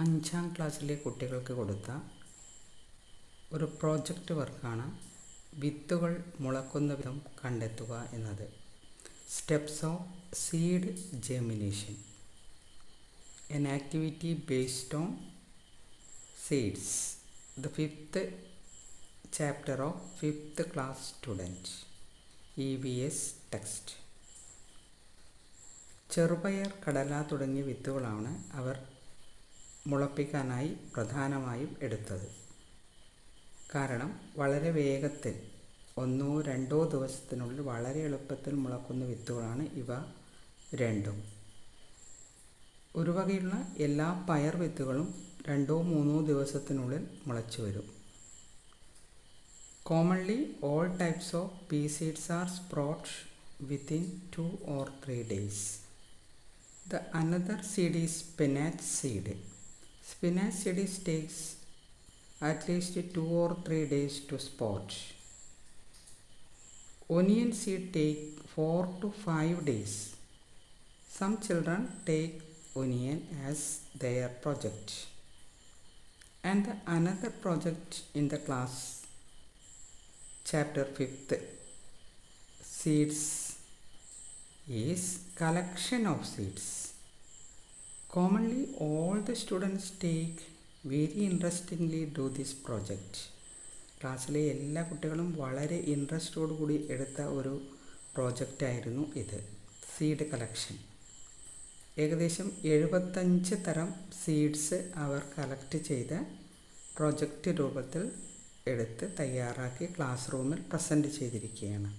5ാം ക്ലാസ്സിലെ കുട്ടികൾക്ക് കൊടുത്ത ഒരു പ്രോജക്റ്റ് വർക്കാണ് വിത്തുകൾ മുളക്കുന്ന വിധം കണ്ടെത്തുക എന്നത്. Steps of seed germination, an activity based on seeds. The 5th chapter of 5th class student, EVS text. ചെറുപയർ, കടല തുടങ്ങിയ വിത്തുകളാണ് അവർ മുളപ്പിക്കാനായി പ്രധാനമായും എടുത്തത്. കാരണം വളരെ വേഗത്തിൽ 1-2 ദിവസത്തിനുള്ളിൽ വളരെ എളുപ്പത്തിൽ മുളക്കുന്ന വിത്തുകളാണ് ഇവ രണ്ടും. ഒരു വകയുള്ള എല്ലാ പയർ വിത്തുകളും 2-3 ദിവസത്തിനുള്ളിൽ മുളച്ചു വരും. Commonly, all types of pea seeds are sprout within 2 or 3 days. The another seed is spinach seed. Spinach seed takes at least 2 or 3 days to sprout. Onion seed take 4 to 5 days. Some children take onion as their project. And another project in the class chapter 5th seeds is collection of seeds. Commonly all the students take very interestingly do this project. ക്ലാസ്സിലെ എല്ലാ കുട്ടികളും വളരെ ഇൻട്രസ്റ്റോടു കൂടി എടുത്ത ഒരു പ്രോജക്റ്റായിരുന്നു ഇത്, seed collection. ഏകദേശം 75 തരം സീഡ്സ് അവർ കളക്ട് ചെയ്ത് പ്രോജക്റ്റ് രൂപത്തിൽ എടുത്ത് തയ്യാറാക്കി ക്ലാസ് റൂമിൽ പ്രസൻറ്റ് ചെയ്തിരിക്കുകയാണ്.